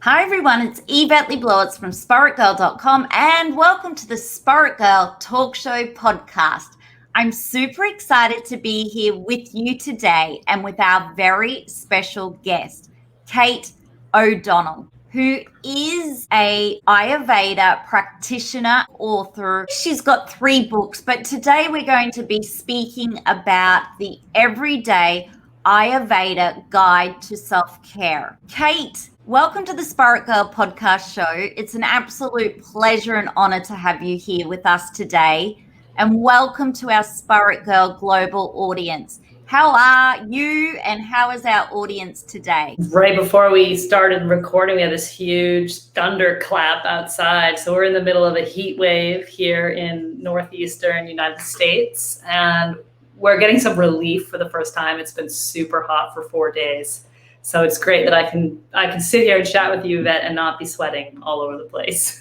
Hi everyone, it's Yvette Blowitz from SpiritGirl.com and welcome to the Spirit Girl Talk Show podcast. I'm super excited to be here with you today and with our very special guest, Kate O'Donnell, who is a Ayurveda practitioner, author. She's got 3 books, but today we're going to be speaking about the everyday Ayurveda guide to self-care. Kate, welcome to the Spirit Girl podcast show. It's an absolute pleasure and honor to have you here with us today. And welcome to our Spirit Girl global audience. How are you and how is our audience today? Right before we started recording, we had this huge thunderclap outside. So we're in the middle of a heat wave here in northeastern United States. And we're getting some relief for the first time. It's been super hot for 4 days. So it's great that I can sit here and chat with you, Yvette, and not be sweating all over the place.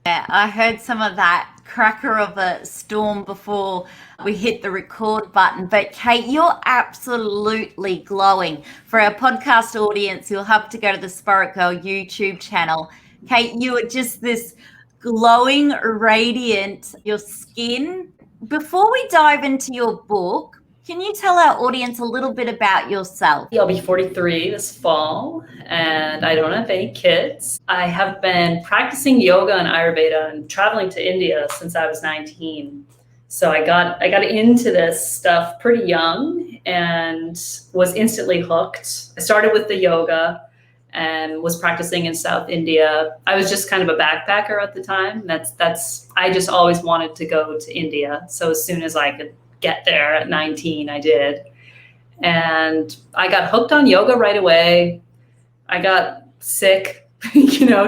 Yeah, I heard some of that cracker of a storm before we hit the record button. But Kate, you're absolutely glowing. For our podcast audience, you'll have to go to the Spirit Girl YouTube channel. Kate, you are just this glowing, radiant, your skin. Before we dive into your book, can you tell our audience a little bit about yourself? I'll be 43 this fall, and I don't have any kids. I have been practicing yoga and Ayurveda and traveling to India since I was 19. So I got into this stuff pretty young and was instantly hooked. I started with the yoga and was practicing in South India. I was just kind of a backpacker at the time. I just always wanted to go to India. So as soon as I could get there at 19, I did. And I got hooked on yoga right away. I got sick,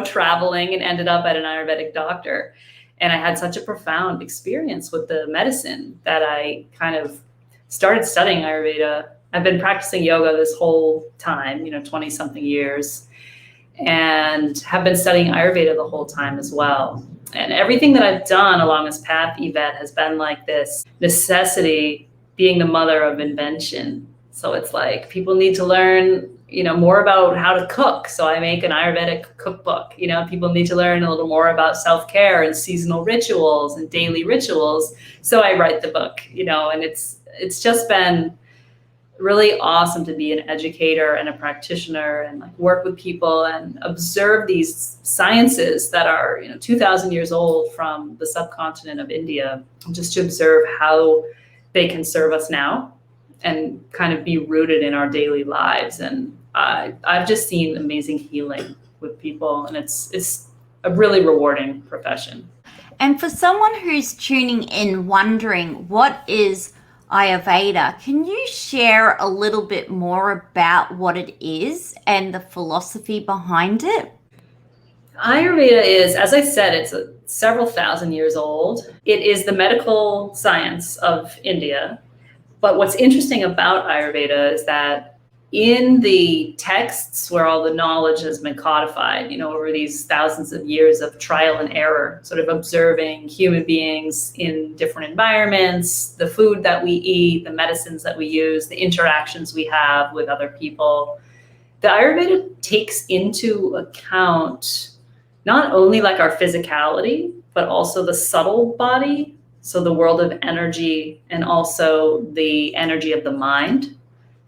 traveling, and ended up at an Ayurvedic doctor. And I had such a profound experience with the medicine that I kind of started studying Ayurveda. I've been practicing yoga this whole time, 20 something years, and have been studying Ayurveda the whole time as well. And everything that I've done along this path, Yvette, has been like this necessity being the mother of invention. So it's like people need to learn, more about how to cook. So I make an Ayurvedic cookbook. People need to learn a little more about self-care and seasonal rituals and daily rituals. So I write the book, and it's just been really awesome to be an educator and a practitioner and work with people and observe these sciences that are 2,000 years old from the subcontinent of India, just to observe how they can serve us now and kind of be rooted in our daily lives. And I've just seen amazing healing with people, and it's a really rewarding profession. And for someone who's tuning in wondering what is Ayurveda, can you share a little bit more about what it is and the philosophy behind it? Ayurveda is, as I said, it's several thousand years old. It is the medical science of India. But what's interesting about Ayurveda is that in the texts where all the knowledge has been codified, over these thousands of years of trial and error, sort of observing human beings in different environments, the food that we eat, the medicines that we use, the interactions we have with other people, the Ayurveda takes into account not only our physicality, but also the subtle body, so the world of energy, and also the energy of the mind.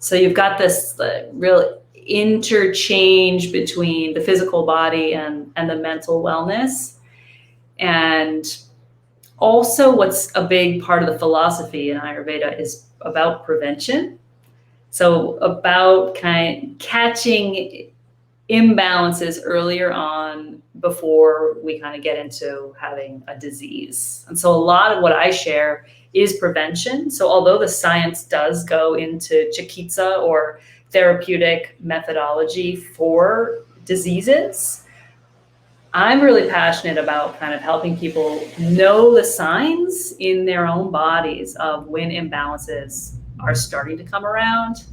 So you've got this real interchange between the physical body and the mental wellness. And also what's a big part of the philosophy in Ayurveda is about prevention. So about kind of catching imbalances earlier on before we kind of get into having a disease. And so a lot of what I share is prevention. So although the science does go into chikitsa or therapeutic methodology for diseases, I'm really passionate about kind of helping people know the signs in their own bodies of when imbalances are starting to come around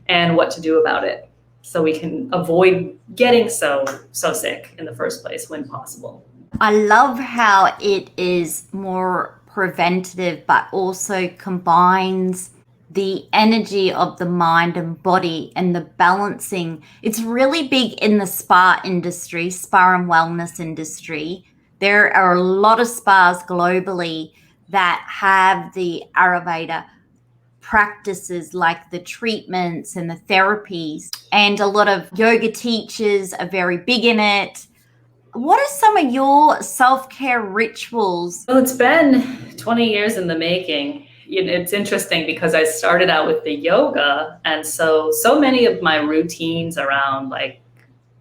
and what to do about it, so we can avoid getting so sick in the first place when possible. I love how it is more preventative, but also combines the energy of the mind and body and the balancing. It's really big in the spa industry, spa and wellness industry. There are a lot of spas globally that have the Ayurveda practices, like the treatments and the therapies, and a lot of yoga teachers are very big in it. What are some of your self-care rituals? Well, it's been 20 years in the making. It's interesting because I started out with the yoga, and so many of my routines around like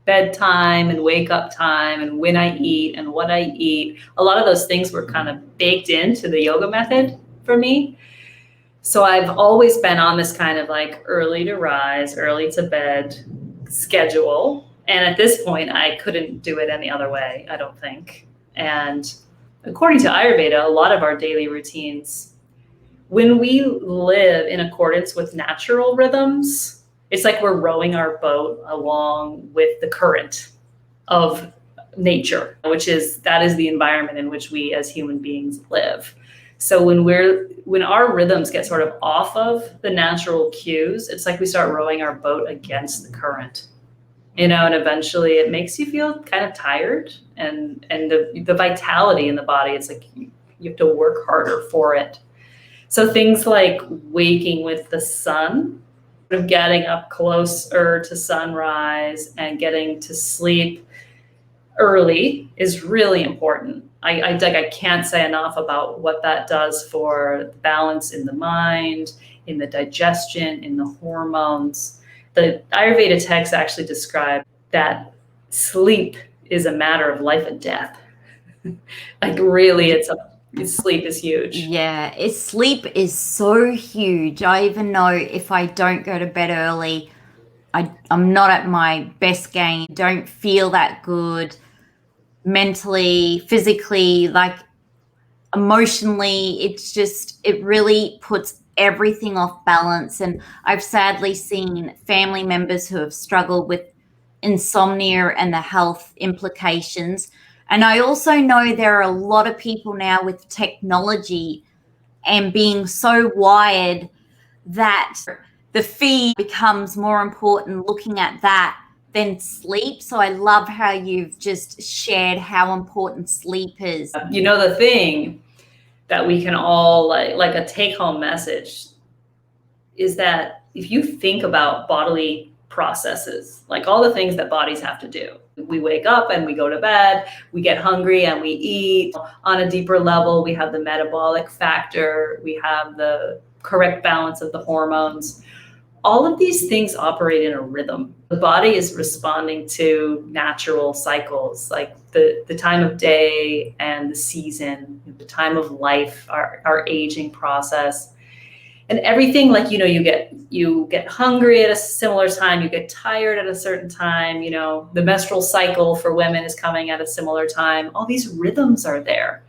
bedtime and wake up time and when I eat and what I eat, a lot of those things were kind of baked into the yoga method for me. So I've always been on this kind of like early to rise, early to bed schedule. And at this point, I couldn't do it any other way, I don't think. And according to Ayurveda, a lot of our daily routines, when we live in accordance with natural rhythms, it's like we're rowing our boat along with the current of nature, that is the environment in which we as human beings live. So when our rhythms get sort of off of the natural cues, it's like we start rowing our boat against the current, and eventually it makes you feel kind of tired, and the vitality in the body, it's like you have to work harder for it. So things like waking with the sun, sort of getting up closer to sunrise and getting to sleep early is really important. I can't say enough about what that does for balance in the mind, in the digestion, in the hormones. The Ayurveda texts actually describe that sleep is a matter of life and death. Like really, sleep is huge. Yeah, sleep is so huge. I even know if I don't go to bed early, I'm not at my best game, don't feel that good mentally, physically, like emotionally. It really puts everything off balance. And I've sadly seen family members who have struggled with insomnia and the health implications. And I also know there are a lot of people now with technology and being so wired that the feed becomes more important, looking at that, than sleep. So I love how you've just shared how important sleep is. The thing that we can all like a take-home message is that if you think about bodily processes, like all the things that bodies have to do, we wake up and we go to bed, we get hungry and we eat. On a deeper level, we have the metabolic factor, we have the correct balance of the hormones. All of these things operate in a rhythm. The body is responding to natural cycles, like the time of day and the season, the time of life, our aging process. And everything, like, you get hungry at a similar time, you get tired at a certain time, the menstrual cycle for women is coming at a similar time. All these rhythms are there.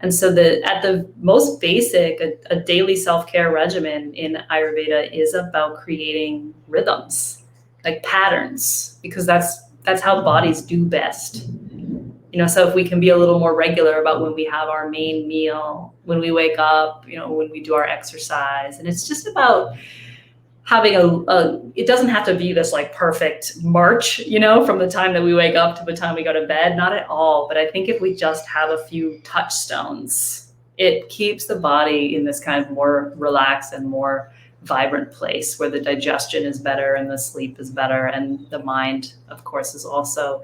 And so at the most basic, a daily self-care regimen in Ayurveda is about creating rhythms, like patterns, because that's how bodies do best. So if we can be a little more regular about when we have our main meal, when we wake up, when we do our exercise, and it's just about having it doesn't have to be this like perfect march, from the time that we wake up to the time we go to bed, not at all. But I think if we just have a few touchstones, it keeps the body in this kind of more relaxed and more vibrant place where the digestion is better and the sleep is better. And the mind, of course, is also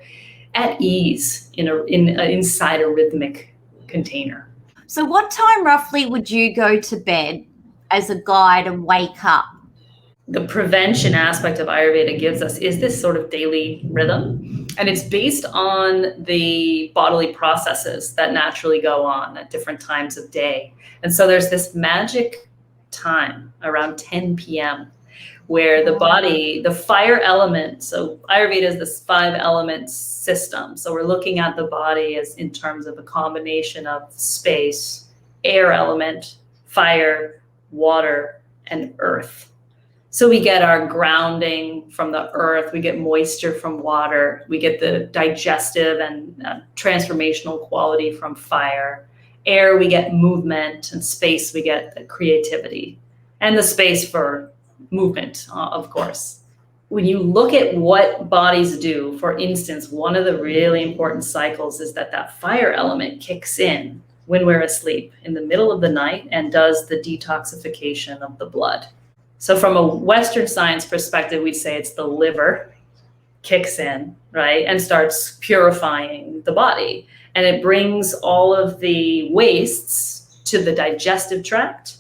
at ease inside a rhythmic container. So what time roughly would you go to bed as a guide and wake up? The prevention aspect of Ayurveda gives us is this sort of daily rhythm. And it's based on the bodily processes that naturally go on at different times of day. And so there's this magic time around 10 p.m. where the body, the fire element, so Ayurveda is this 5 element system. So we're looking at the body as in terms of a combination of space, air element, fire, water, and earth. So we get our grounding from the earth, we get moisture from water, we get the digestive and transformational quality from fire. Air, we get movement, and space, we get the creativity. and the space for movement, of course. When you look at what bodies do, for instance, one of the really important cycles is that fire element kicks in when we're asleep in the middle of the night and does the detoxification of the blood. So from a Western science perspective, we'd say it's the liver kicks in, right, and starts purifying the body. And it brings all of the wastes to the digestive tract.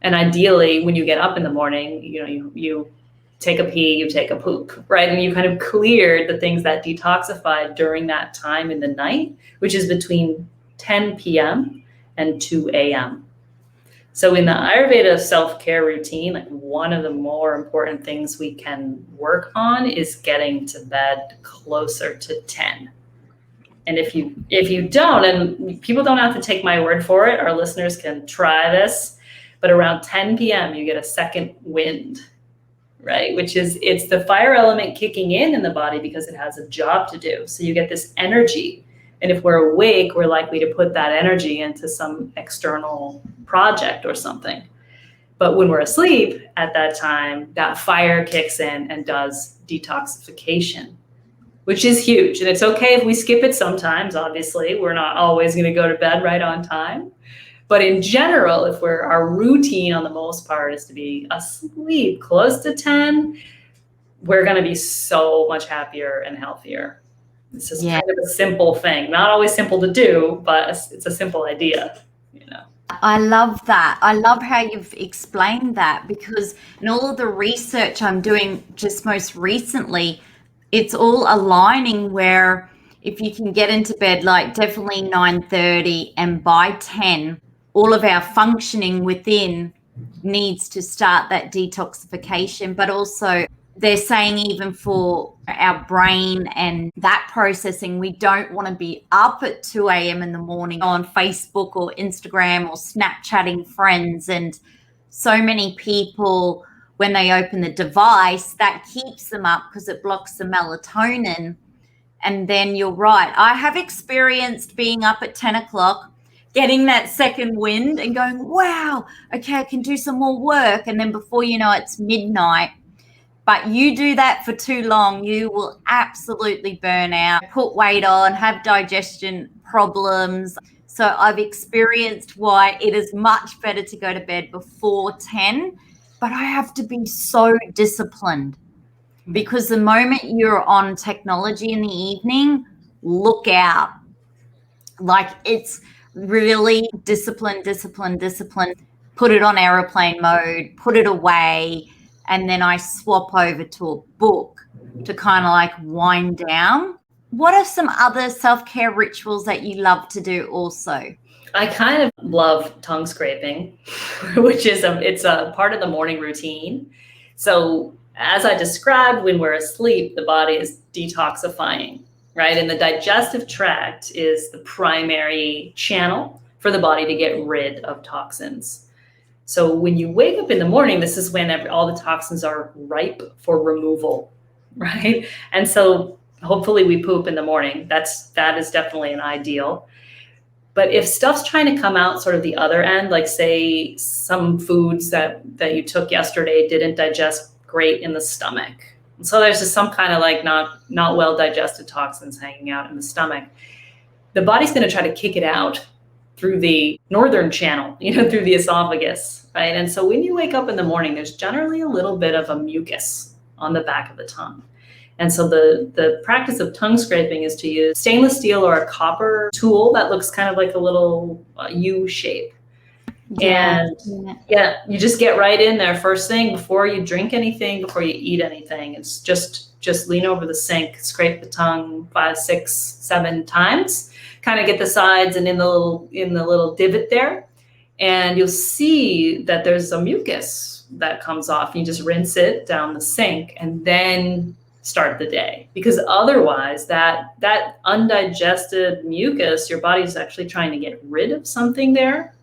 And ideally, when you get up in the morning, you take a pee, you take a poop, right? And you kind of cleared the things that detoxified during that time in the night, which is between 10 p.m. and 2 a.m. So in the Ayurveda self-care routine, like one of the more important things we can work on is getting to bed closer to 10. And if you don't, and people don't have to take my word for it, our listeners can try this, but around 10 p.m. you get a second wind, right? Which is, it's the fire element kicking in the body because it has a job to do. So you get this energy. And if we're awake, we're likely to put that energy into some external project or something. But when we're asleep at that time, that fire kicks in and does detoxification, which is huge. And it's okay if we skip it sometimes, obviously. We're not always going to go to bed right on time. But in general, if our routine on the most part is to be asleep close to 10, we're going to be so much happier and healthier. It's just kind of a simple thing. Not always simple to do, but it's a simple idea, I love that. I love how you've explained that, because in all of the research I'm doing just most recently, it's all aligning where if you can get into bed like definitely 9:30 and by 10, all of our functioning within needs to start that detoxification. But also they're saying even for our brain and that processing, we don't want to be up at 2 a.m. in the morning on Facebook or Instagram or Snapchatting friends. And so many people, when they open the device, that keeps them up because it blocks the melatonin. And then you're right. I have experienced being up at 10 o'clock, getting that second wind and going, wow, okay, I can do some more work. And then before you know, it's midnight. But you do that for too long, you will absolutely burn out, put weight on, have digestion problems. So I've experienced why it is much better to go to bed before 10, but I have to be so disciplined, because the moment you're on technology in the evening, look out. Like, it's really discipline. Put it on airplane mode, put it away. And then I swap over to a book to kind of like wind down. What are some other self-care rituals that you love to do also? I kind of love tongue scraping, which is it's a part of the morning routine. So as I described, when we're asleep, the body is detoxifying, right? And the digestive tract is the primary channel for the body to get rid of toxins. So when you wake up in the morning, this is when all the toxins are ripe for removal, right? And so hopefully we poop in the morning. That is definitely an ideal. But if stuff's trying to come out sort of the other end, like say some foods that you took yesterday didn't digest great in the stomach. And so there's just some kind of like not well digested toxins hanging out in the stomach. The body's going to try to kick it out through the northern channel, through the esophagus, right? And so when you wake up in the morning, there's generally a little bit of a mucus on the back of the tongue. And so the practice of tongue scraping is to use stainless steel or a copper tool that looks kind of like a little U shape. Yeah. And you just get right in there first thing before you drink anything, before you eat anything. It's just lean over the sink, scrape the tongue 5, 6, 7 times. Kind of get the sides and in the little divot there, and you'll see that there's a mucus that comes off. You just rinse it down the sink and then start the day, because otherwise that undigested mucus, your body's actually trying to get rid of something there.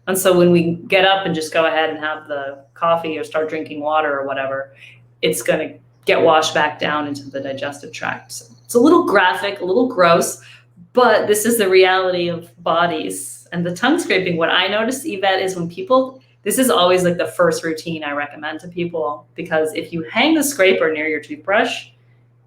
And so when we get up and just go ahead and have the coffee or start drinking water or whatever, it's going to get washed back down into the digestive tract. So it's a little graphic, a little gross, but this is the reality of bodies. And the tongue scraping, what I noticed, Yvette, is when people, This is always like the first routine I recommend to people, because if you hang the scraper near your toothbrush,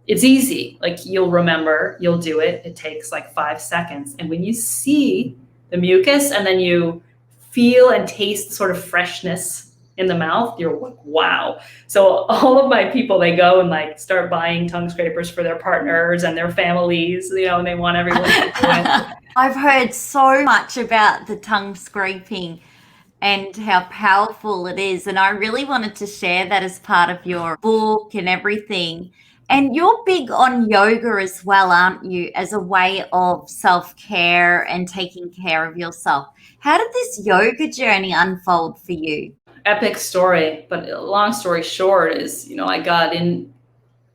it's easy. Like you'll remember, you'll do it. It takes like 5 seconds. And when you see the mucus and then you feel and taste sort of freshness in the mouth, you're like, wow. So all of my people, they go and like start buying tongue scrapers for their partners and their families, and they want everyone to do it. I've heard so much about the tongue scraping and how powerful it is. And I really wanted to share that as part of your book and everything. And you're big on yoga as well, aren't you, as a way of self-care and taking care of yourself. How did this yoga journey unfold for you? Epic story, but long story short is, I got in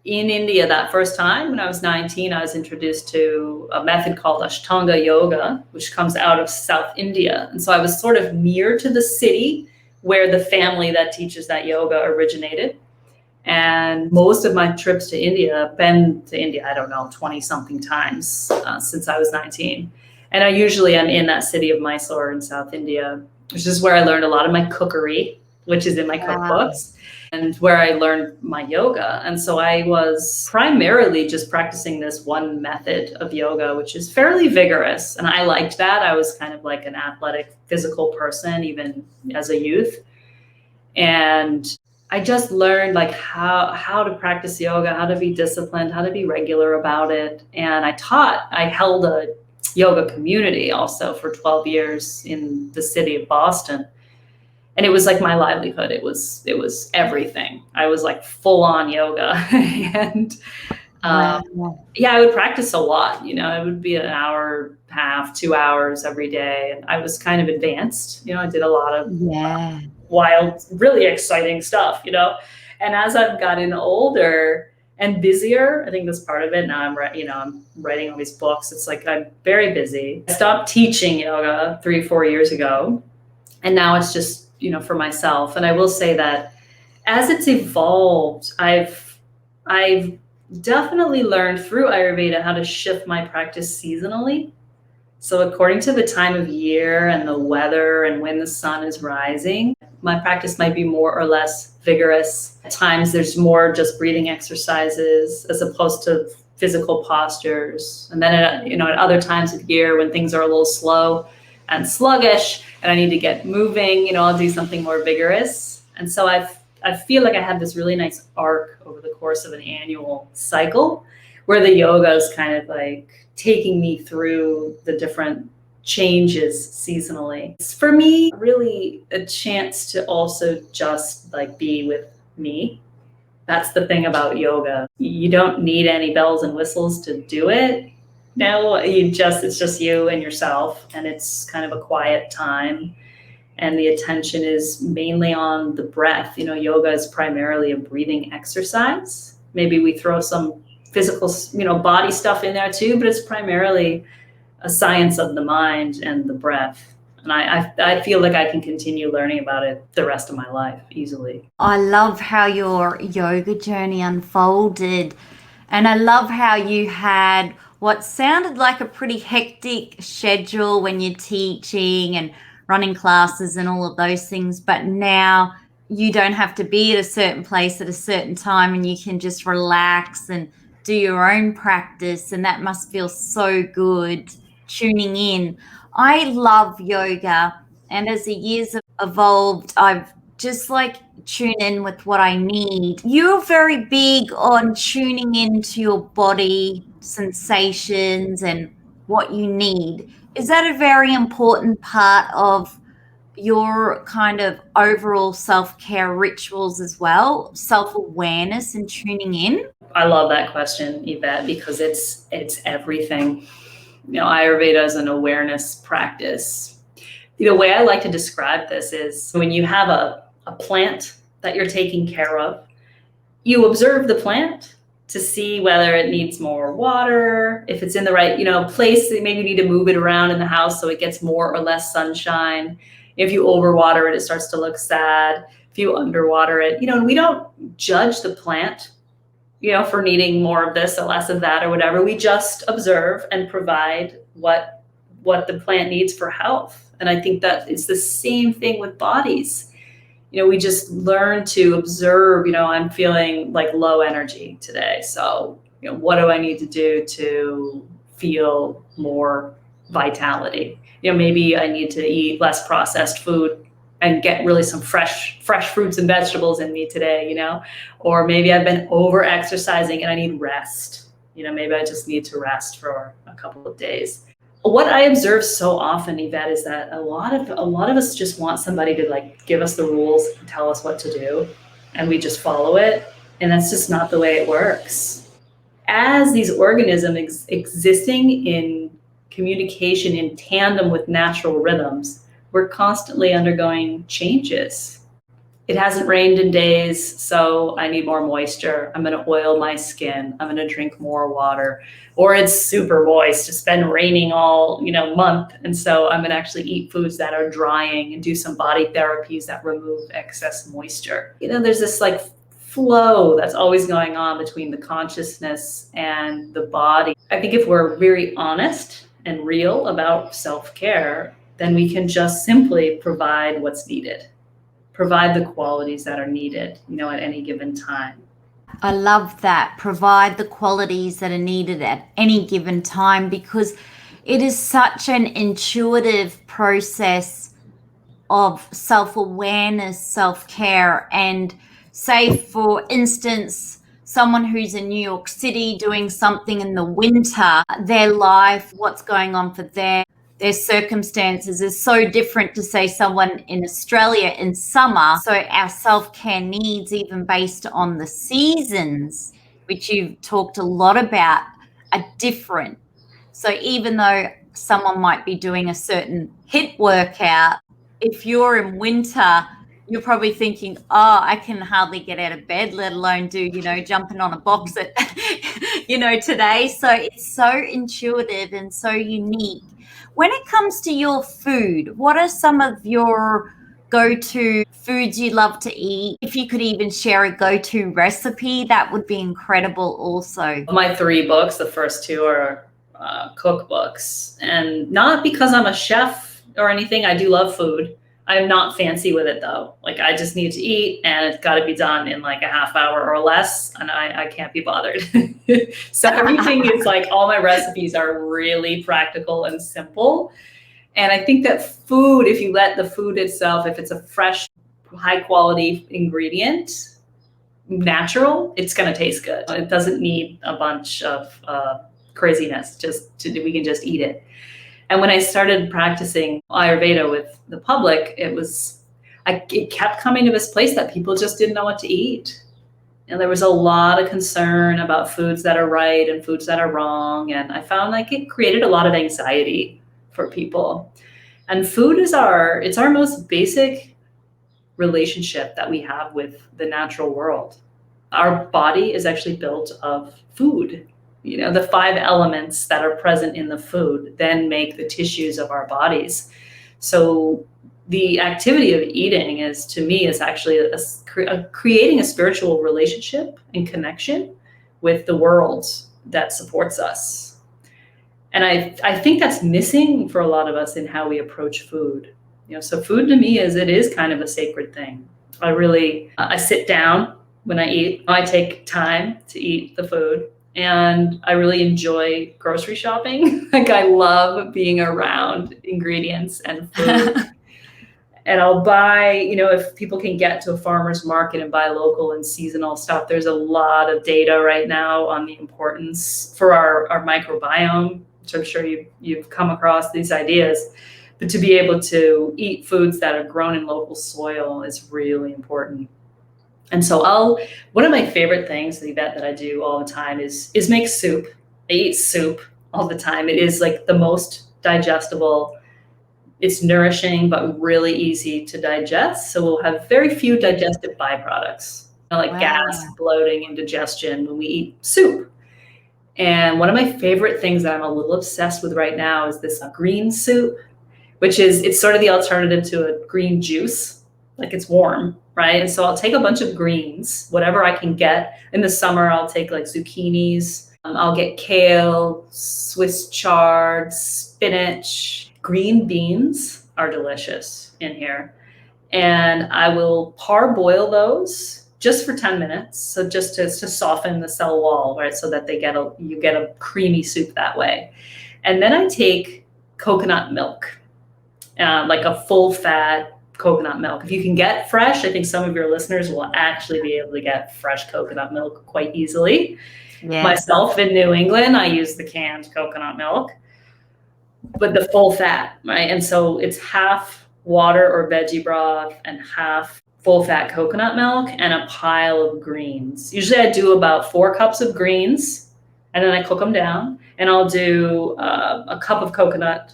India that first time when I was 19. I was introduced to a method called Ashtanga yoga, which comes out of South India. And so I was sort of near to the city where the family that teaches that yoga originated. And most of my trips to India, been to India, I don't know, 20 something times since I was 19. And I usually am in that city of Mysore in South India, which is where I learned a lot of my cookery, which is in my cookbooks, and where I learned my yoga. And so I was primarily just practicing this one method of yoga, which is fairly vigorous. And I liked that. I was kind of like an athletic, physical person, even as a youth. And I just learned like how to practice yoga, how to be disciplined, how to be regular about it. And I held a yoga community also for 12 years in the city of Boston. And it was like my livelihood. It was everything. I was like full on yoga. And I would practice a lot. It would be an hour and a half, 2 hours every day. And I was kind of advanced. I did a lot of wild, really exciting stuff, And as I've gotten older and busier, I think that's part of it. Now I'm writing all these books. It's like I'm very busy. I stopped teaching yoga 3-4 years ago. And now it's just, for myself. And I will say that as it's evolved, I've definitely learned through Ayurveda how to shift my practice seasonally. So according to the time of year and the weather and when the sun is rising, my practice might be more or less vigorous. At times there's more just breathing exercises as opposed to physical postures. And then at other times of year when things are a little slow and sluggish and I need to get moving, I'll do something more vigorous. And so I feel like I have this really nice arc over the course of an annual cycle where the yoga is kind of like taking me through the different changes seasonally. It's for me really a chance to also just like be with me. That's the thing about yoga. You don't need any bells and whistles to do it. No, it's just you and yourself, and it's kind of a quiet time. And the attention is mainly on the breath. Yoga is primarily a breathing exercise. Maybe we throw some physical, body stuff in there too, but it's primarily a science of the mind and the breath. And I feel like I can continue learning about it the rest of my life easily. I love how your yoga journey unfolded. And I love how you had what sounded like a pretty hectic schedule when you're teaching and running classes and all of those things. But now you don't have to be at a certain place at a certain time, and you can just relax and do your own practice. And that must feel so good tuning in. I love yoga. And as the years have evolved, I've just like tune in with what I need. You're very big on tuning into your body sensations and what you need. Is that a very important part of your kind of overall self-care rituals as well? Self-awareness and tuning in? I love that question, Yvette, because it's everything. Ayurveda is an awareness practice. The way I like to describe this is when you have a plant that you're taking care of, you observe the plant to see whether it needs more water, if it's in the right, place. Maybe you need to move it around in the house so it gets more or less sunshine. If you overwater it, it starts to look sad. If you underwater it, and we don't judge the plant, for needing more of this or less of that or whatever. We just observe and provide what the plant needs for health. And I think that it's the same thing with bodies. we just learn to observe, I'm feeling like low energy today. So, what do I need to do to feel more vitality? Maybe I need to eat less processed food and get really some fresh fruits and vegetables in me today, or maybe I've been over exercising and I need rest. Maybe I just need to rest for a couple of days. What I observe so often, Yvette, is that a lot of us just want somebody to give us the rules and tell us what to do, and we just follow it. And that's just not the way it works. As these organisms existing in communication in tandem with natural rhythms, we're constantly undergoing changes. It hasn't rained in days, so I need more moisture. I'm going to oil my skin. I'm going to drink more water. Or it's super moist. It's been raining all, month. And so I'm going to actually eat foods that are drying and do some body therapies that remove excess moisture. There's this flow that's always going on between the consciousness and the body. I think if we're very honest and real about self-care, then we can just simply provide what's needed. Provide the qualities that are needed, at any given time. I love that. Provide the qualities that are needed at any given time, because it is such an intuitive process of self-awareness, self-care. And say, for instance, someone who's in New York City doing something in the winter, their life, what's going on for them, their circumstances is so different to, say, someone in Australia in summer. So our self-care needs, even based on the seasons, which you've talked a lot about, are different. So even though someone might be doing a certain HIIT workout, if you're in winter, you're probably thinking, I can hardly get out of bed, let alone do, jumping on a box at, today. So it's so intuitive and so unique. When it comes to your food, what are some of your go-to foods you love to eat? If you could even share a go-to recipe, that would be incredible also. My 3 books, the first 2 are cookbooks. And not because I'm a chef or anything. I do love food. I'm not fancy with it though. I just need to eat, and it's got to be done in a half hour or less, and I can't be bothered. So everything is all my recipes are really practical and simple. And I think that food, if you let the food itself, if it's a fresh, high quality ingredient, natural, it's going to taste good. It doesn't need a bunch of craziness. We can just eat it. And when I started practicing Ayurveda with the public, it kept coming to this place that people just didn't know what to eat. And there was a lot of concern about foods that are right and foods that are wrong. And I found it created a lot of anxiety for people. And food is our most basic relationship that we have with the natural world. Our body is actually built of food. The 5 elements that are present in the food then make the tissues of our bodies. So the activity of eating is actually creating a spiritual relationship and connection with the world that supports us. And I think that's missing for a lot of us in how we approach food. So food to me it is kind of a sacred thing. I sit down when I eat. I take time to eat the food. And I really enjoy grocery shopping. I love being around ingredients and food. And I'll buy, if people can get to a farmer's market and buy local and seasonal stuff, there's a lot of data right now on the importance for our microbiome, which I'm sure you've come across these ideas. But to be able to eat foods that are grown in local soil is really important. And so one of my favorite things, Yvette, that I do all the time is make soup. I eat soup all the time. It is the most digestible. It's nourishing, but really easy to digest. So we'll have very few digestive byproducts, Wow. gas, bloating, and digestion when we eat soup. And one of my favorite things that I'm a little obsessed with right now is this green soup, it's sort of the alternative to a green juice. It's warm, right? And so I'll take a bunch of greens, whatever I can get. In the summer, I'll take zucchinis. I'll get kale, Swiss chard, spinach. Green beans are delicious in here. and I will parboil those just for 10 minutes. So just to soften the cell wall, right? So that you get a creamy soup that way. And then I take coconut milk, like a full fat coconut milk. If you can get fresh, I think some of your listeners will actually be able to get fresh coconut milk quite easily. Yeah. Myself in New England, I use the canned coconut milk, but the full fat, right? And so it's half water or veggie broth and half full fat coconut milk and a pile of greens. Usually I do about 4 cups of greens, and then I cook them down, and I'll do a cup of coconut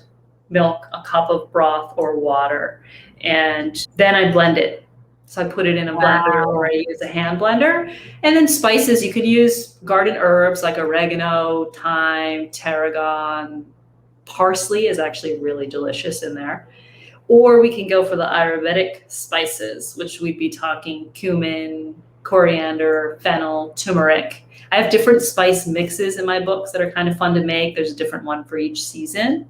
milk, a cup of broth or water, and then I blend it. So I put it in a blender, or I use a hand blender. And then spices, you could use garden herbs like oregano, thyme, tarragon. Parsley is actually really delicious in there. Or we can go for the Ayurvedic spices, which we'd be talking cumin, coriander, fennel, turmeric. I have different spice mixes in my books that are kind of fun to make. There's a different one for each season.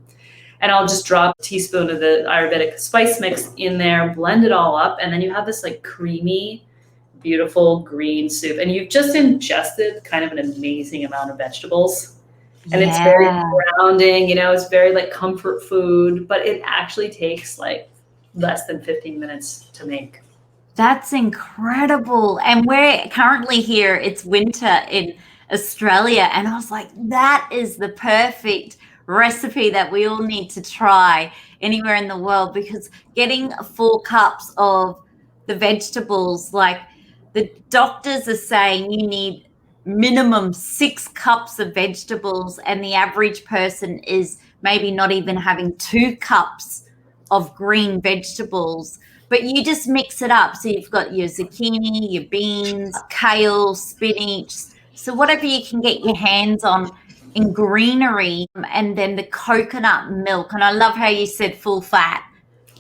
And I'll just drop a teaspoon of the Ayurvedic spice mix in there, blend it all up, and then you have this like creamy, beautiful green soup. And you've just ingested kind of an amazing amount of vegetables. And it's very grounding, it's very like comfort food, but it actually takes like less than 15 minutes to make. That's incredible. And we're currently here, it's winter in Australia. And I was like, that is the perfect recipe that we all need to try anywhere in the world, because getting 4 cups of the vegetables, like the doctors are saying you need minimum 6 cups of vegetables, and the average person is maybe not even having 2 cups of green vegetables. But you just mix it up. So you've got your zucchini, your beans, kale, spinach, so whatever you can get your hands on in greenery, and then the coconut milk. And I love how you said full fat.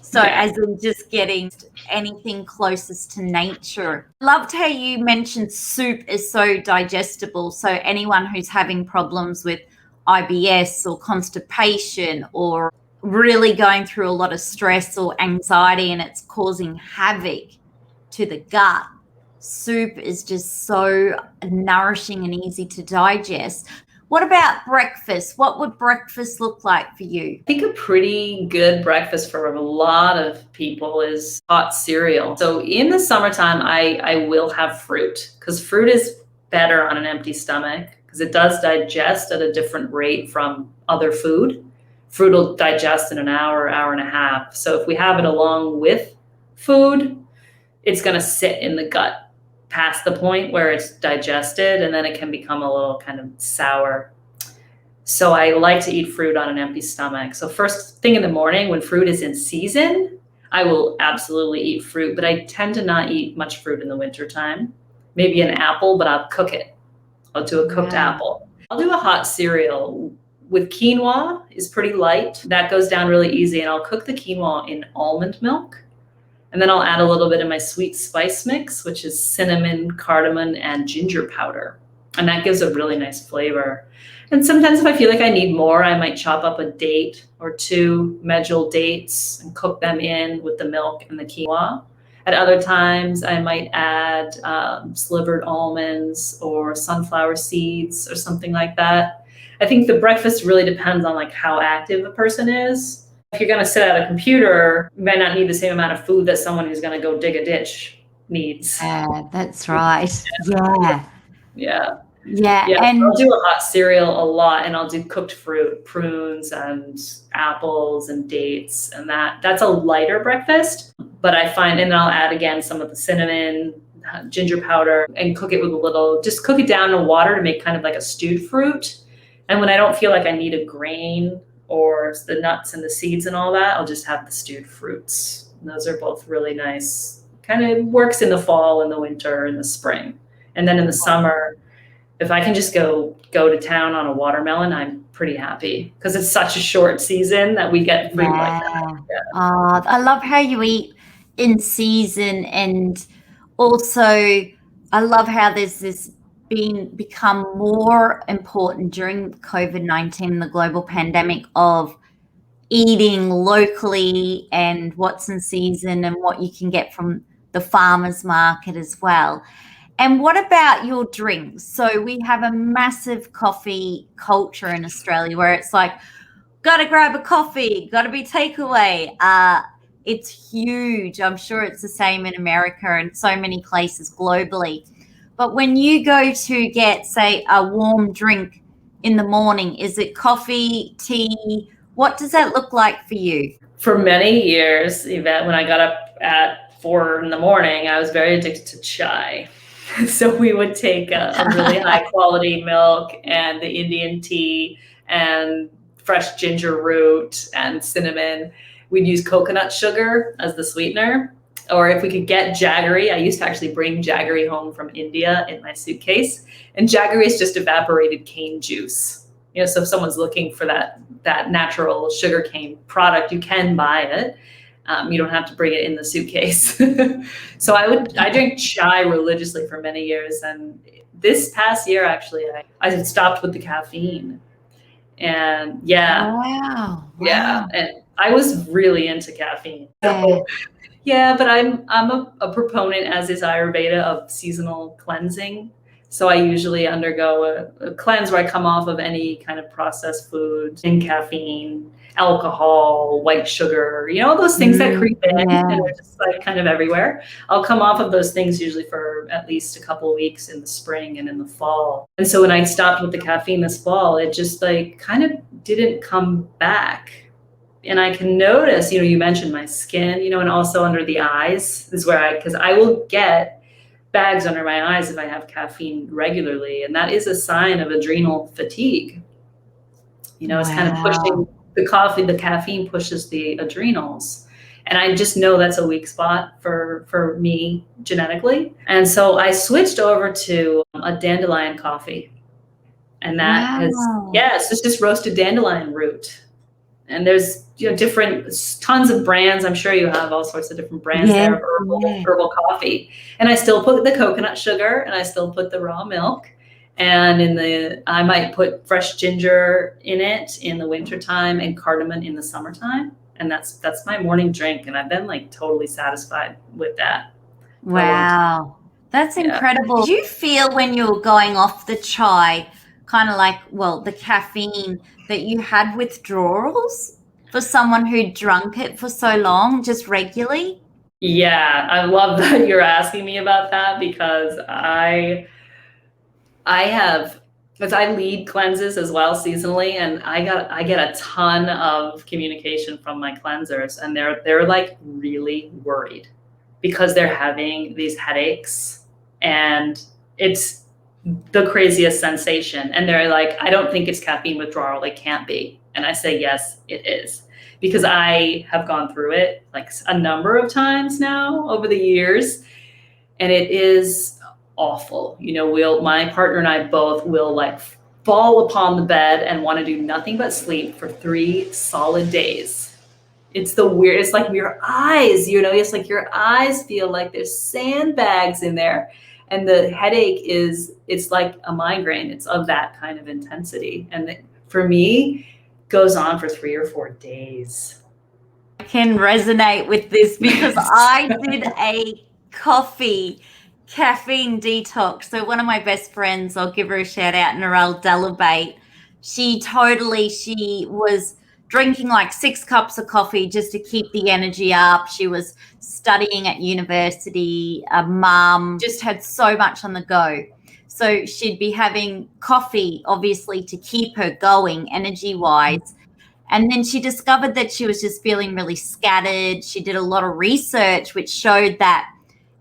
So as in just getting anything closest to nature. Loved how you mentioned soup is so digestible. So anyone who's having problems with IBS or constipation, or really going through a lot of stress or anxiety and it's causing havoc to the gut, soup is just so nourishing and easy to digest. What about breakfast? What would breakfast look like for you? I think a pretty good breakfast for a lot of people is hot cereal. So in the summertime, I will have fruit, because fruit is better on an empty stomach because it does digest at a different rate from other food. Fruit will digest in an hour, hour and a half. So if we have it along with food, it's going to sit in the gut past the point where it's digested, and then it can become a little kind of sour. So I like to eat fruit on an empty stomach. So first thing in the morning, when fruit is in season, I will absolutely eat fruit, but I tend to not eat much fruit in the wintertime. Maybe an apple, but I'll cook it. I'll do a cooked apple. I'll do a hot cereal with quinoa. Is pretty light. That goes down really easy, and I'll cook the quinoa in almond milk. And then I'll add a little bit of my sweet spice mix, which is cinnamon, cardamom, and ginger powder. And that gives a really nice flavor. And sometimes if I feel like I need more, I might chop up a date or 2 medjool dates and cook them in with the milk and the quinoa. At other times, I might add slivered almonds or sunflower seeds or something like that. I think the breakfast really depends on like how active a person is. If you're going to sit at a computer, you might not need the same amount of food that someone who's going to go dig a ditch needs. Yeah, that's right. Yeah. And I'll do a hot cereal a lot, and I'll do cooked fruit, prunes and apples and dates, and that's a lighter breakfast. But I find, and I'll add again some of the cinnamon, ginger powder, and cook it with just cook it down in water to make kind of like a stewed fruit. And when I don't feel like I need a grain or the nuts and the seeds and all that, I'll just have the stewed fruits. And those are both really nice. Kind of works in the fall and the winter and the spring. And then in the summer, if I can just go to town on a watermelon, I'm pretty happy, because it's such a short season that we get fruit like that. Yeah. I love how you eat in season, and also I love how there's this become more important during COVID-19, the global pandemic, of eating locally and what's in season and what you can get from the farmers market as well. And what about your drinks? So we have a massive coffee culture in Australia where it's like, got to grab a coffee, got to be takeaway. It's huge. I'm sure it's the same in America and so many places globally. But when you go to get, say, a warm drink in the morning, is it coffee, tea? What does that look like for you? For many years, Yvette, when I got up at 4 a.m, I was very addicted to chai. So we would take a really high quality milk and the Indian tea and fresh ginger root and cinnamon. We'd use coconut sugar as the sweetener. Or if we could get jaggery, I used to actually bring jaggery home from India in my suitcase. And jaggery is just evaporated cane juice. So if someone's looking for that natural sugarcane product, you can buy it. You don't have to bring it in the suitcase. So I drink chai religiously for many years. And this past year, actually, I stopped with the caffeine. And Wow. And I was really into caffeine. So, but I'm a proponent, as is Ayurveda, of seasonal cleansing. So I usually undergo a cleanse where I come off of any kind of processed food and caffeine, alcohol, white sugar, all those things that creep in and are just like kind of everywhere. I'll come off of those things usually for at least a couple of weeks in the spring and in the fall. And so when I stopped with the caffeine this fall, it just like kind of didn't come back. And I can notice, you mentioned my skin, and also under the eyes is where because I will get bags under my eyes if I have caffeine regularly. And that is a sign of adrenal fatigue. It's kind of pushing the caffeine pushes the adrenals. And I just know that's a weak spot for me genetically. And so I switched over to a dandelion coffee. And that it's just roasted dandelion root. And there's tons of brands. I'm sure you have all sorts of different brands there of herbal coffee. And I still put the coconut sugar and I still put the raw milk. And I might put fresh ginger in it in the wintertime and cardamom in the summertime. And that's my morning drink. And I've been like totally satisfied with that. Wow. That's incredible. Did you feel when you were going off the chai, kind of like, the caffeine, that you had withdrawals for someone who drunk it for so long, just regularly? Yeah, I love that you're asking me about that because I lead cleanses as well seasonally, and I get a ton of communication from my cleansers, and they're like really worried because they're having these headaches, and it's the craziest sensation. And they're like, I don't think it's caffeine withdrawal. It can't be. And I say, yes, it is. Because I have gone through it like a number of times now over the years. And it is awful. My partner and I both will like fall upon the bed and want to do nothing but sleep for 3 solid days. It's the weirdest, it's like your eyes, it's like your eyes feel like there's sandbags in there. And the headache it's like a migraine. It's of that kind of intensity. And for me, goes on for 3 or 4 days. I can resonate with this because I did a caffeine detox. So one of my best friends, I'll give her a shout out, Narelle Delabate, she was drinking like 6 cups of coffee just to keep the energy up. She was studying at university, a mum, just had so much on the go. So she'd be having coffee, obviously, to keep her going energy-wise. And then she discovered that she was just feeling really scattered. She did a lot of research, which showed that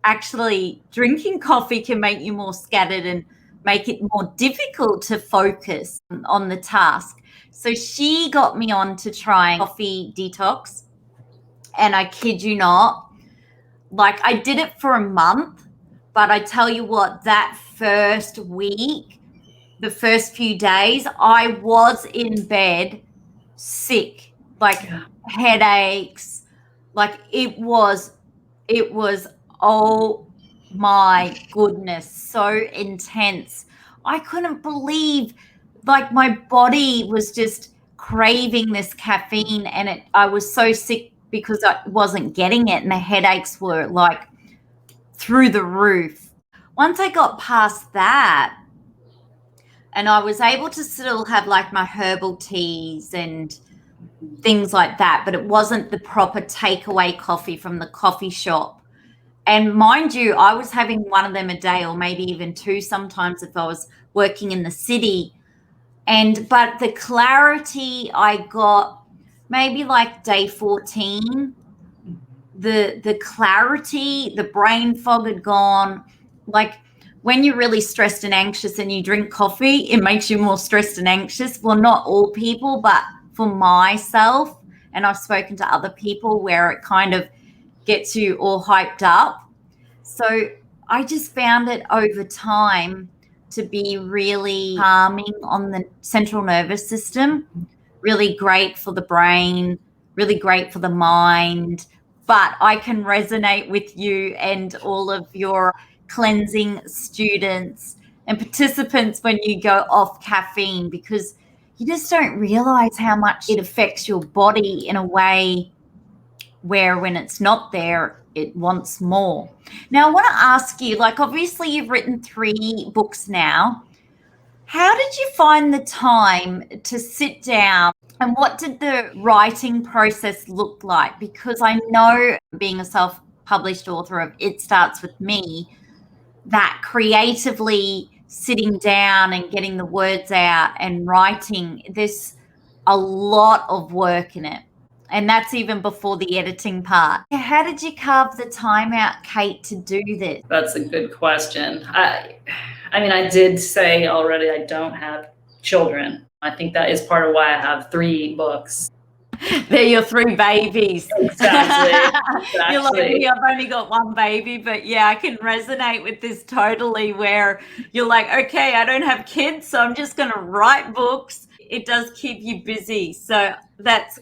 actually drinking coffee can make you more scattered and make it more difficult to focus on the task. So she got me on to trying coffee detox. And I kid you not, like I did it for a month, but I tell you what, that first week, the first few days, I was in bed sick, like headaches, like it was, oh my goodness, so intense. I couldn't believe, like my body was just craving this caffeine, and I was so sick because I wasn't getting it, and the headaches were like through the roof. Once I got past that, and I was able to still have like my herbal teas and things like that, but it wasn't the proper takeaway coffee from the coffee shop. And mind you, I was having one of them a day, or maybe even two sometimes if I was working in the city. But the clarity I got maybe like day 14, the clarity, the brain fog had gone. Like when you're really stressed and anxious and you drink coffee, it makes you more stressed and anxious. Well, not all people, but for myself, and I've spoken to other people where it kind of gets you all hyped up. So I just found it over time to be really calming on the central nervous system, really great for the brain, really great for the mind. But I can resonate with you and all of your cleansing students and participants when you go off caffeine, because you just don't realize how much it affects your body in a way where when it's not there, it wants more. Now, I want to ask you, like, obviously you've written 3 books now. How did you find the time to sit down, and what did the writing process look like? Because I know, being a self-published author of It Starts With Me, that creatively sitting down and getting the words out and writing, there's a lot of work in it. And that's even before the editing part. How did you carve the time out, Kate, to do this? That's a good question. I mean, I did say already I don't have children. I think that is part of why I have 3 books. They're your 3 babies. Exactly. You're like me, I've only got 1 baby, but yeah, I can resonate with this totally, where you're like, okay, I don't have kids, so I'm just going to write books. It does keep you busy. So that's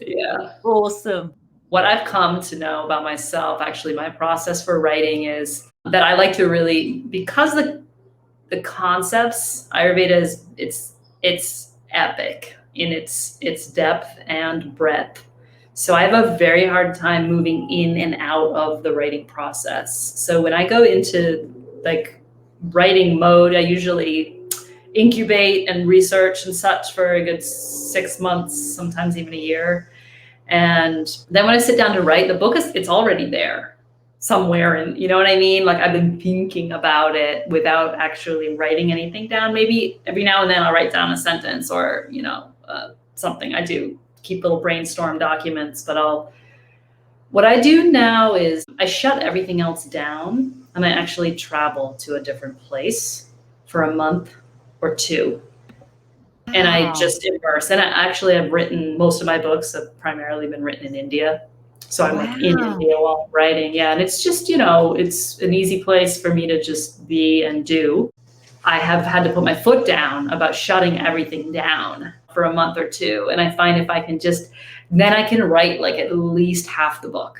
awesome. What I've come to know about myself, actually, my process for writing is that I like to really, because the concepts, Ayurveda is, it's epic in its depth and breadth. So I have a very hard time moving in and out of the writing process. So when I go into like writing mode, I usually incubate and research and such for a good 6 months, sometimes even a year. And then when I sit down to write, the book it's already there somewhere. And you know what I mean? Like I've been thinking about it without actually writing anything down. Maybe every now and then I'll write down a sentence or, something. I do keep little brainstorm documents, but what I do now is I shut everything else down and I actually travel to a different place for a month or 2. And I just immerse. And I actually have written, most of my books have primarily been written in India. So I'm like in India while I'm writing. Yeah. And it's just, it's an easy place for me to just be and do. I have had to put my foot down about shutting everything down for a month or 2. And I find if I can then I can write like at least half the book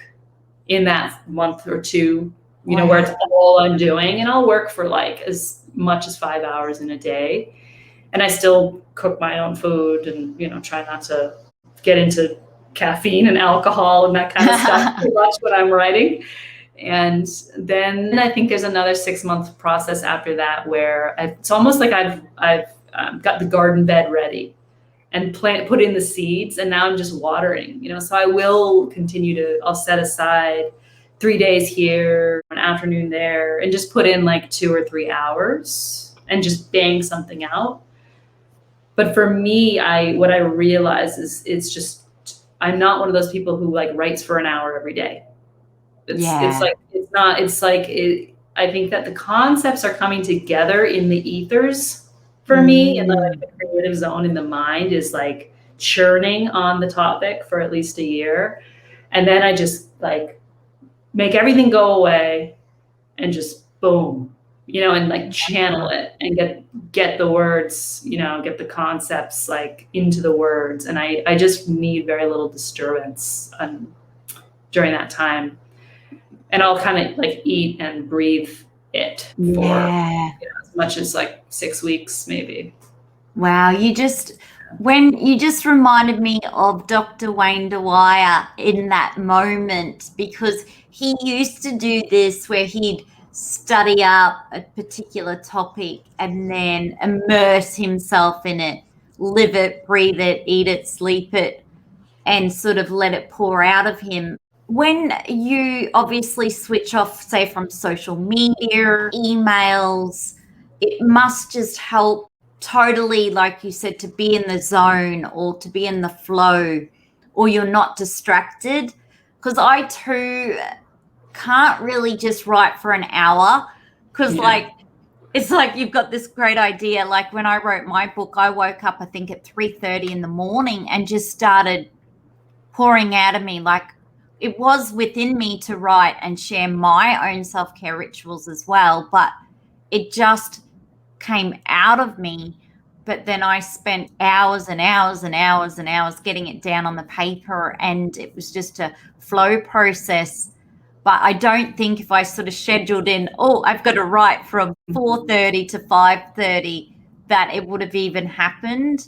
in that month or 2, where it's all I'm doing. And I'll work for like as much as 5 hours in a day. And I still cook my own food and, try not to get into caffeine and alcohol and that kind of stuff too much when I'm writing. And then I think there's another 6-month process after that where it's almost like I've got the garden bed ready and put in the seeds, and now I'm just watering, so I will continue I'll set aside 3 days here, an afternoon there, and just put in like 2 or 3 hours and just bang something out. But for me, what I realize is it's just, I'm not one of those people who like writes for an hour every day. I think that the concepts are coming together in the ethers for me, and the creative zone in the mind is like churning on the topic for at least a year. And then I just like make everything go away and just boom, and like channel it and get the words, get the concepts like into the words. And I just need very little disturbance during that time. And I'll kind of like eat and breathe it for as much as like 6 weeks, maybe. Wow. When you just reminded me of Dr. Wayne Dwyer in that moment, because he used to do this where he'd study up a particular topic and then immerse himself in it, live it, breathe it, eat it, sleep it, and sort of let it pour out of him. When you obviously switch off, say, from social media, emails, it must just help totally, like you said, to be in the zone or to be in the flow, or you're not distracted. Because I too can't really just write for an hour, because it's like you've got this great idea. Like when I wrote my book, I woke up, I think, at 3:30 in the morning and just started pouring out of me. Like it was within me to write and share my own self-care rituals as well, but it just came out of me. But then I spent hours and hours and hours and hours getting it down on the paper, and it was just a flow process. But I don't think if I sort of scheduled in, I've got to write from 4:30 to 5:30, that it would have even happened.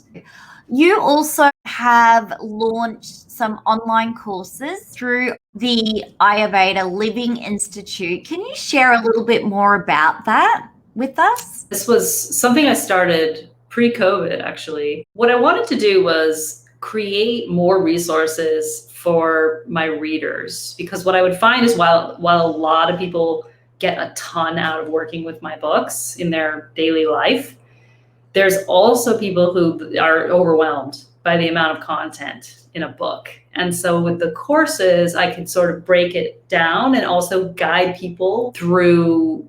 You also have launched some online courses through the Ayurveda Living Institute. Can you share a little bit more about that with us? This was something I started pre-COVID, actually. What I wanted to do was create more resources for my readers, because what I would find is while a lot of people get a ton out of working with my books in their daily life, there's also people who are overwhelmed by the amount of content in a book. And so with the courses, I could sort of break it down and also guide people through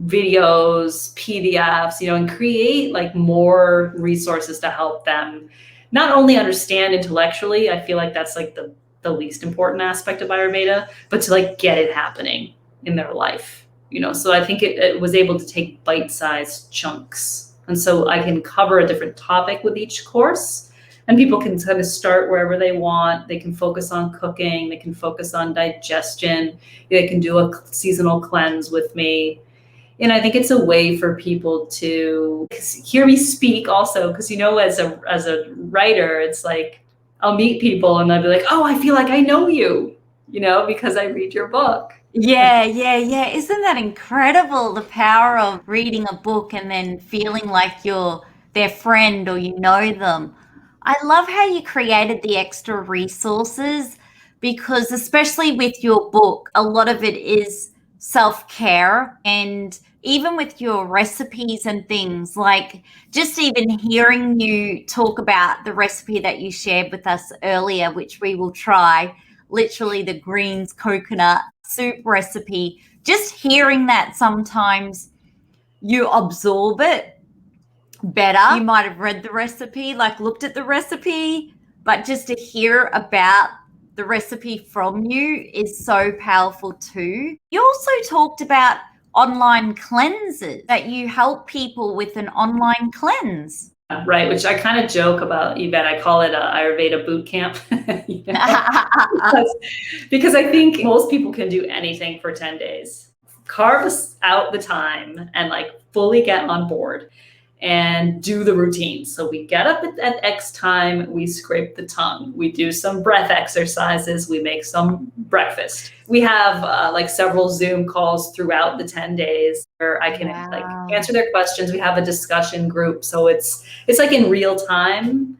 videos, PDFs, and create like more resources to help them not only understand intellectually. I feel like that's like the least important aspect of Ayurveda, but to like get it happening in their life, So I think it was able to take bite-sized chunks. And so I can cover a different topic with each course, and people can kind of start wherever they want. They can focus on cooking, they can focus on digestion, they can do a seasonal cleanse with me. And I think it's a way for people to hear me speak also, because, as a writer, it's like I'll meet people and I'll be like, oh, I feel like I know you, because I read your book. Yeah. Isn't that incredible? The power of reading a book and then feeling like you're their friend or you know them. I love how you created the extra resources, because especially with your book, a lot of it is self-care, and even with your recipes and things, like just even hearing you talk about the recipe that you shared with us earlier, which we will try, literally the greens coconut soup recipe, just hearing that, sometimes you absorb it better. You might have read the recipe, like looked at the recipe, but just to hear about the recipe from you is so powerful too. You also talked about online cleanses, that you help people with an online cleanse. Right, which I kind of joke about, Yvette. I call it a Ayurveda boot camp. because I think most people can do anything for 10 days. Carve out the time and like fully get on board and do the routine. So we get up at X time, we scrape the tongue, we do some breath exercises, we make some breakfast. We have like several Zoom calls throughout the 10 days where I can like answer their questions. We have a discussion group. So it's like in real time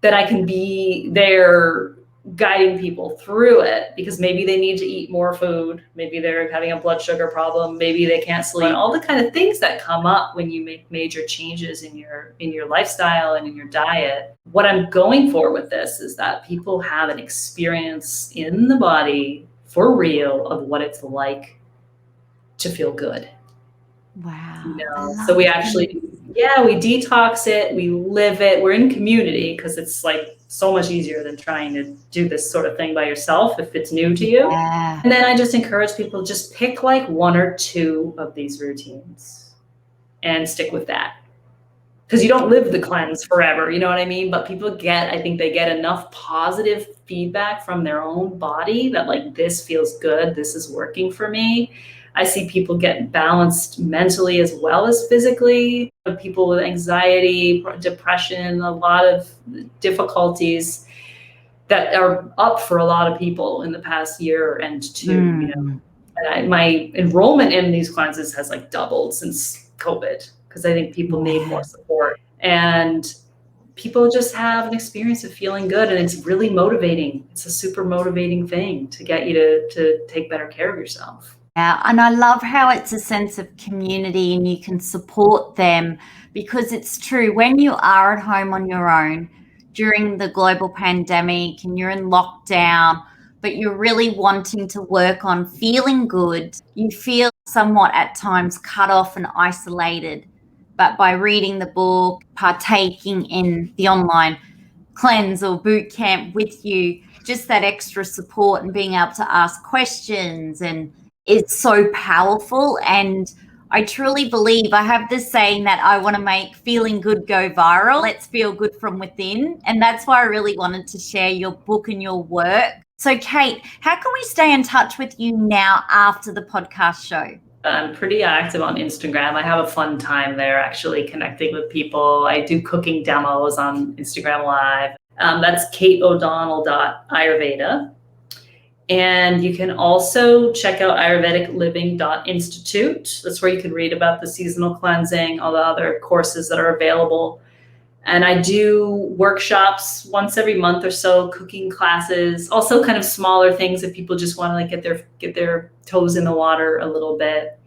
that I can be there guiding people through it, because maybe they need to eat more food, maybe they're having a blood sugar problem, maybe they can't sleep, all the kind of things that come up when you make major changes in your lifestyle and in your diet. What I'm going for with this is that people have an experience in the body for real of what it's like to feel good. Wow. So we actually, we detox it, we live it, we're in community, because it's like so much easier than trying to do this sort of thing by yourself if it's new to you. Yeah. And then I just encourage people, just pick like one or two of these routines and stick with that. Because you don't live the cleanse forever, you know what I mean? But people I think they get enough positive feedback from their own body that like, this feels good, this is working for me. I see people get balanced mentally as well as physically. People with anxiety, depression, a lot of difficulties that are up for a lot of people in the past year and two. And my enrollment in these cleanses has like doubled since COVID, because I think people need more support. And people just have an experience of feeling good, and it's really motivating. It's a super motivating thing to get you to take better care of yourself. Yeah, and I love how it's a sense of community and you can support them, because it's true, when you are at home on your own during the global pandemic and you're in lockdown, but you're really wanting to work on feeling good, you feel somewhat at times cut off and isolated. But by reading the book, partaking in the online cleanse or boot camp with you, just that extra support and being able to ask questions, and it's so powerful. And I truly believe, I have this saying that I want to make feeling good go viral. Let's feel good from within. And that's why I really wanted to share your book and your work. So Kate, how can we stay in touch with you now after the podcast show? I'm pretty active on Instagram. I have a fun time there, actually connecting with people. I do cooking demos on Instagram Live. That's kateodonnell.ayurveda. And you can also check out Ayurvedic Living Institute. That's where you can read about the seasonal cleansing, all the other courses that are available. And I do workshops once every month or so, cooking classes, also kind of smaller things if people just want to like get their toes in the water a little bit.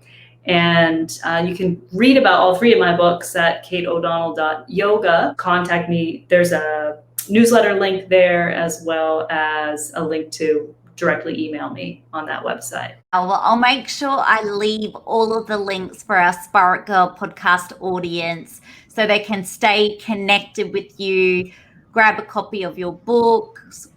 And you can read about all three of my books at kateodonnell.yoga. Contact me. There's a newsletter link there, as well as a link to directly email me on that website. Well, I'll make sure I leave all of the links for our Spirit Girl podcast audience so they can stay connected with you, grab a copy of your books,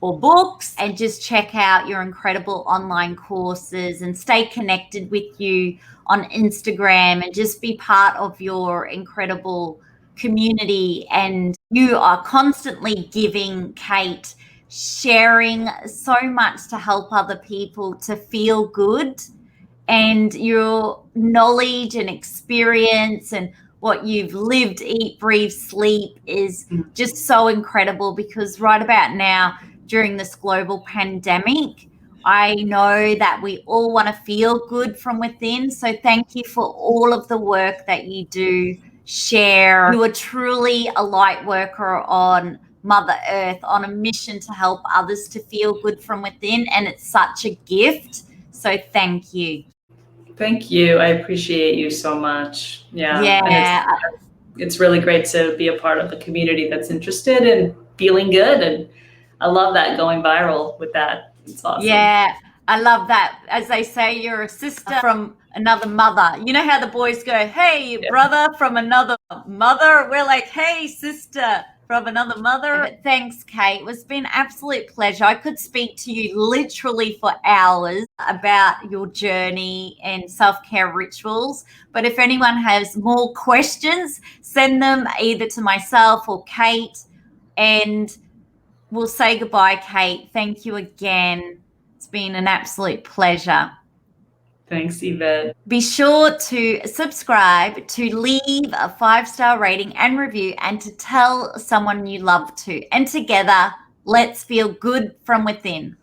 and just check out your incredible online courses and stay connected with you on Instagram and just be part of your incredible community. And you are constantly giving, Kate, sharing so much to help other people to feel good, and your knowledge and experience and what you've lived, eat, breathe, sleep is just so incredible, because right about now during this global pandemic, I know that we all want to feel good from within. So thank you for all of the work that you do share. You are truly a light worker on Mother Earth, on a mission to help others to feel good from within, and it's such a gift. So thank you. Thank you. I appreciate you so much. Yeah. Yeah. And it's really great to be a part of the community that's interested in feeling good, and I love that, going viral with that. It's awesome. Yeah, I love that. As they say, you're a sister from another mother. You know how the boys go, hey, brother from another mother? We're like, hey, sister from another mother. But thanks, Kate. It's been an absolute pleasure. I could speak to you literally for hours about your journey and self-care rituals. But if anyone has more questions, send them either to myself or Kate, and we'll say goodbye, Kate. Thank you again. It's been an absolute pleasure. Thanks, Yvette. Be sure to subscribe, to leave a 5-star rating and review, and to tell someone you love to. And together, let's feel good from within.